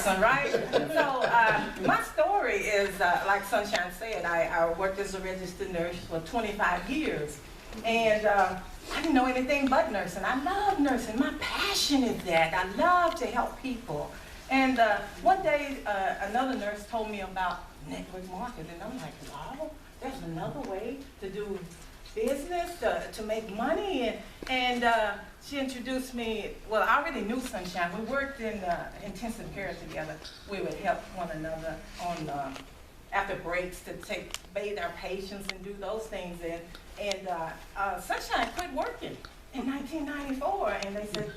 one, right? So my story is, like Sunshine said, I worked as a registered nurse for 25 years. And I didn't know anything but nursing. I love nursing. My passion is that. I love to help people. And one day, another nurse told me about network marketing. And I'm like, wow, there's another way to do business, to make money. And she introduced me, well, I already knew Sunshine. We worked in intensive care together. We would help one another on after breaks to bathe our patients and do those things. And Sunshine quit working in 1994, and they said,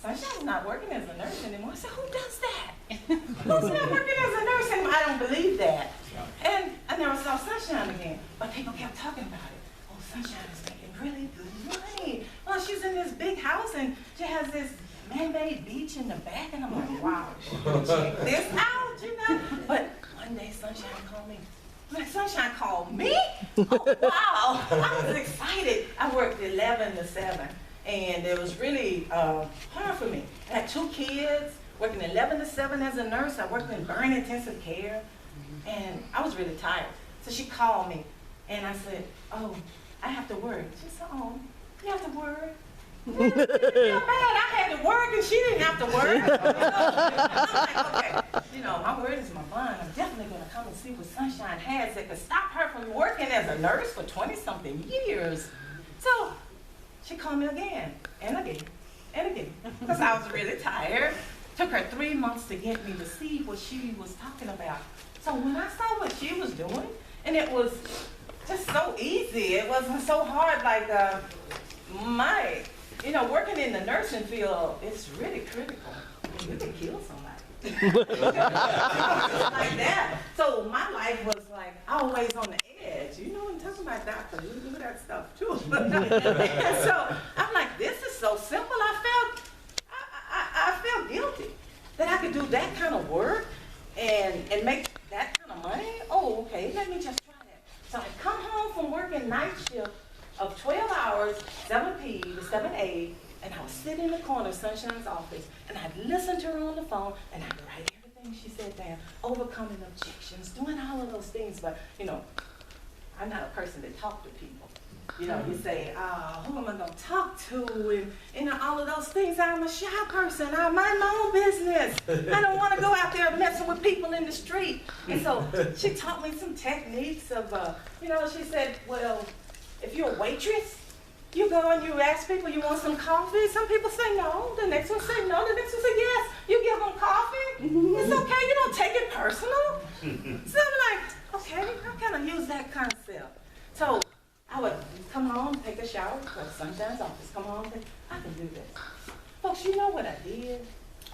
Sunshine's not working as a nurse anymore. I said, who does that? Who's not working as a nurse anymore? I don't believe that. And I never saw Sunshine again, but people kept talking about it. Oh, Sunshine is making really good money. Well, she's in this big house, and she has this man-made beach in the back, and I'm like, wow, check this out, you know? But one day, Sunshine called me. Like, Sunshine called me? Oh, wow. I was excited. I worked 11 to 7, and it was really hard for me. I had 2 kids, working 11 to 7 as a nurse. I worked in burn intensive care, and I was really tired. So she called me, and I said, oh, I have to work. She said, oh, you have to work? Yeah, I feel bad. I had to work, and she didn't have to work. You know? I'm like, okay, you know, my word is my bond. I'm definitely going to come and see what Sunshine has that could stop her from working as a nurse for 20-something years. So she called me again, and again, and again, because I was really tired. Took her 3 months to get me to see what she was talking about. So when I saw what she was doing, and it was just so easy, it wasn't so hard like you know, working in the nursing field, it's really critical. You can kill somebody. Like that. So my life was like always on the edge. You know, I'm talking about doctors, you do that stuff too. And so I'm like, this is so simple. I felt guilty that I could do that kind of work and make that kind of money. Oh, okay, let me just try that. So I come home from working night shift of 12 hours, 7 p to 7 a, and I would sit in the corner of Sunshine's office, and I'd listen to her on the phone, and I'd write everything she said down, overcoming objections, doing all of those things. But, you know, I'm not a person that talk to people. You know, you say, who am I going to talk to? And, you know, all of those things. I'm a shy person. I mind my own business. I don't want to go out there messing with people in the street. And so she taught me some techniques of, you know, she said, well, if you're a waitress, you go and you ask people, you want some coffee? Some people say no. The next one say no. The next one say yes. You give them coffee. It's okay. You don't take it personal. So I'm like, okay, I kind of use that concept. So I would come home, take a shower, go to Sunshine's office, come home, and I can do this. Folks, you know what I did?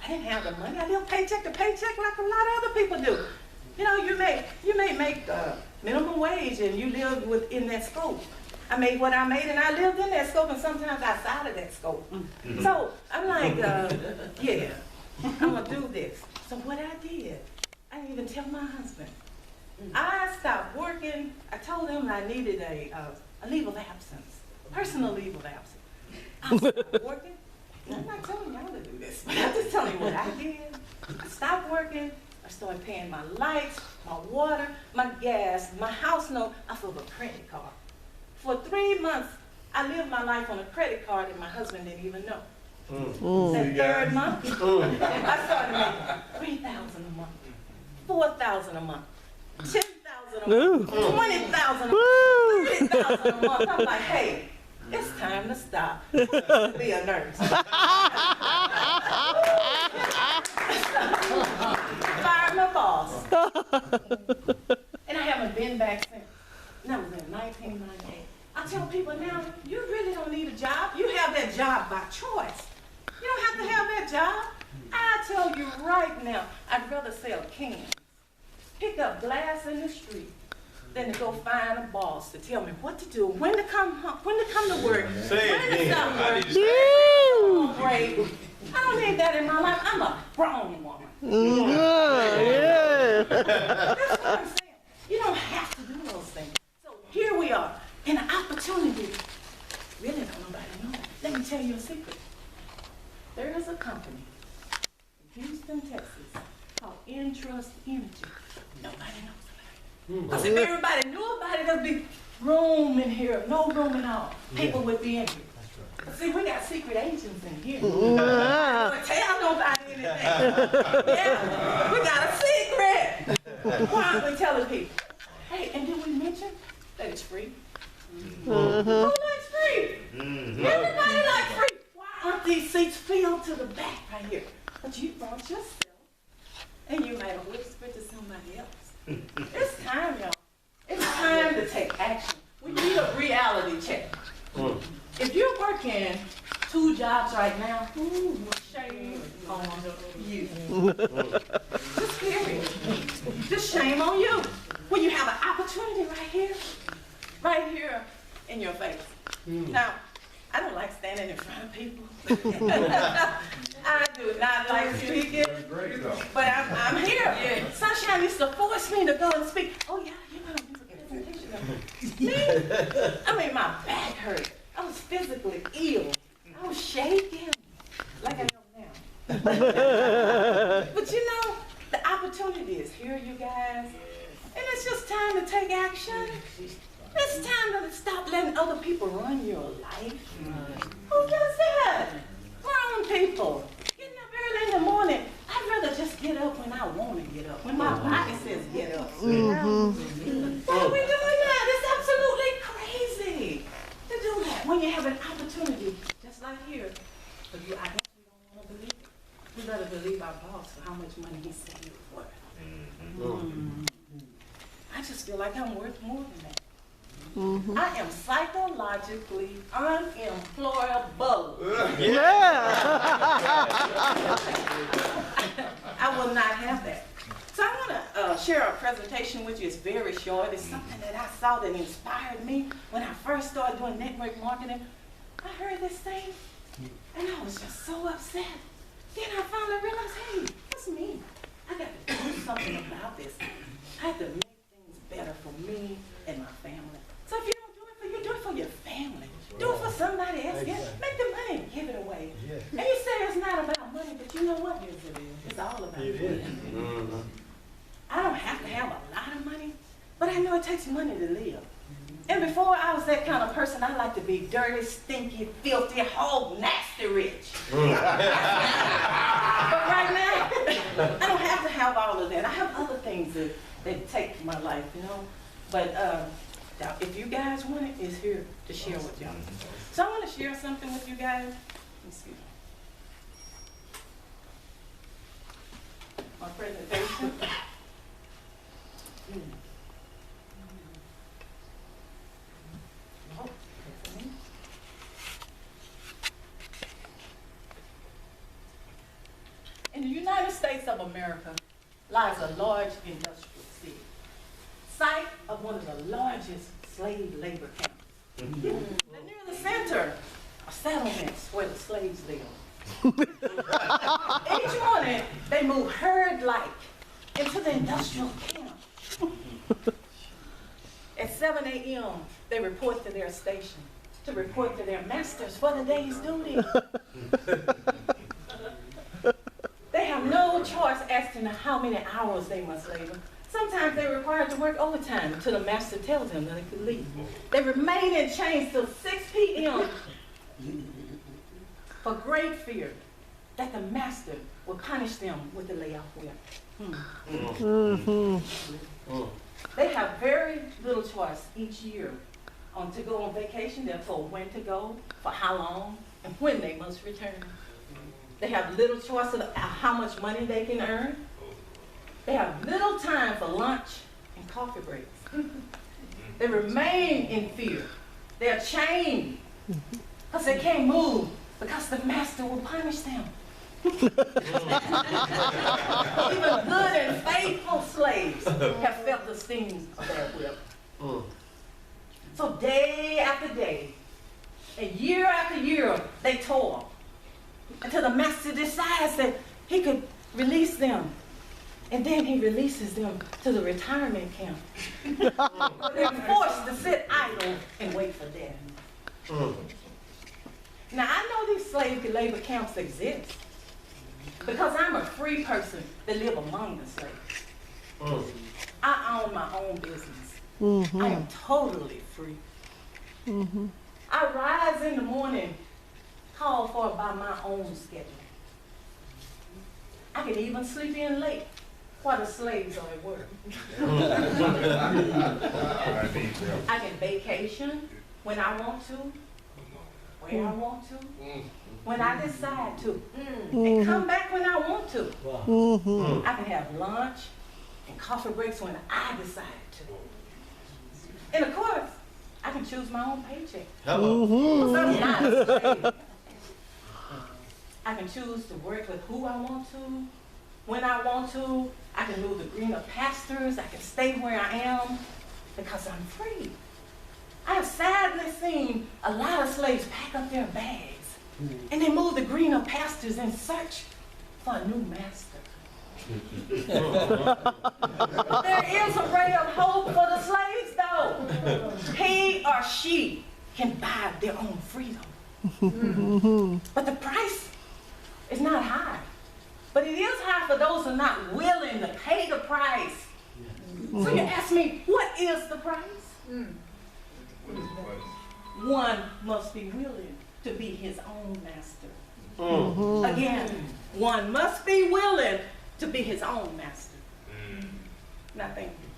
I didn't have the money. I lived paycheck to paycheck like a lot of other people do. You know, you may make minimum wage and you live within that scope. I made what I made, and I lived in that scope, and sometimes outside of that scope. So I'm like, yeah, I'm gonna do this. So what I did, I didn't even tell my husband. I stopped working. I told him I needed a leave of absence, personal leave of absence. I stopped working. I'm not telling y'all to do this, but I'm just telling you what I did. I stopped working. I started paying my lights, my water, my gas, my house note off of a credit card. For 3 months, I lived my life on a credit card and my husband didn't even know. That third month, I started making $3,000 a month, $4,000 a month, $10,000 a month, $20,000 a month, $30,000 a month. I'm like, hey, it's time to stop. Be a nurse. Fire my boss. And I haven't been back since. That was in 1998. I tell people now, you really don't need a job. You have that job by choice. You don't have to have that job. I tell you right now, I'd rather sell cans, pick up glass in the street, than to go find a boss to tell me what to do, when to come to work, when to stop work, break. I don't need that in my life. I'm a grown woman. Yeah. That's what I'm saying. You don't have to do those things. So here we are, in an opportunity. Really don't nobody know. Let me tell you a secret. There is a company in Houston, Texas, called building trust energy. Nobody knows about it. Because if everybody knew about it, there'd be room in here, no room at all. People would be in here. But see, we got secret agents in here. I don't tell nobody anything. Yeah, we got a secret. Why aren't we telling people? Hey, and did we mention that it's free? Who likes free? Everybody likes free. Why aren't these seats filled to the back right here? But you brought yourself, and you might have whispered to somebody else. It's time, y'all. It's time to take action. We need a reality check. If you're working 2 jobs right now, shame on you. Just period. Just shame on you. When you have an opportunity right here in your face. Now, I don't like standing in front of people. I do not like speaking, but I'm here. Sunshine used to force me to go and speak. Oh yeah, you're gonna do a presentation. Me? I mean, my back hurt. I was physically ill. I was shaking like I am now. But you know, the opportunity is here, you guys. And it's just time to take action. It's time to stop letting other people run your life. Who does that? Grown people. Getting up early in the morning. I'd rather just get up when I want to get up. When my body says get up. Why are we doing that? It's absolutely crazy to do that when you have an opportunity, just like here. But I guess we don't want to believe it. We better believe our boss for how much money he said he was worth. I just feel like I'm worth more than that. I am psychologically unemployable. I will not have that. So I want to share a presentation with you. It's very short. It's something that I saw that inspired me when I first started doing network marketing. I heard this thing, and I was just so upset. Then I finally realized, hey, that's me. I got to do something about this. I have to make things better for me and my family. So if you don't do it for you, do it for your family. Do it for somebody else. Make the money and give it away. And you say it's not about money, but you know what? Yes, it is. It's all about money. I don't have to have a lot of money, but I know it takes money to live. And before I was that kind of person, I like to be dirty, stinky, filthy, whole, nasty rich. But right now, I don't have to have all of that. I have other things that take my life, you know. But if you guys want it, it's here to share with y'all. So I want to share something with you guys. Let's see. My presentation. In the United States of America lies a large industrial city, site of one of the largest slave labor camps. Near the center are settlements where the slaves live. Each morning, they move herd-like into the industrial camp. At 7 a.m., they report to their station to report to their masters for the day's duty. They have no choice as to how many hours they must labor. Sometimes they're required to work overtime until the master tells them that they could leave. They remain in chains till 6 p.m. for great fear that the master will punish them with the layoff whip. They have very little choice each year on to go on vacation. They're told when to go, for how long, and when they must return. They have little choice of how much money they can earn. They have little time for lunch and coffee breaks. They remain in fear. They're chained because they can't move because the master will punish them. Even good and faithful slaves have felt the stings of that whip. So day after day, and year after year, they toil until the master decides that he could release them. And then he releases them to the retirement camp. They're forced to sit idle and wait for death. Now, I know these slave labor camps exist. Because I'm a free person that live among the slaves. I own my own business. I am totally free. I rise in the morning, called for by my own schedule. I can even sleep in late while the slaves are at work. I can vacation when I want to, where I want to, when I decide to, and come back when I want to. I can have lunch and coffee breaks when I decide to. And of course, I can choose my own paycheck. So I'm not a slave. I can choose to work with who I want to, when I want to. I can move to greener pastures. I can stay where I am because I'm free. I have sadly seen a lot of slaves pack up their bags and they move to greener pastures in search for a new master. There is a ray of hope for the slaves, though. He or she can buy their own freedom. But the price is not high. But it is high for those who are not willing to pay the price. So you ask me, what is the price? One must be willing to be his own master. Again, one must be willing to be his own master. Now, thank you.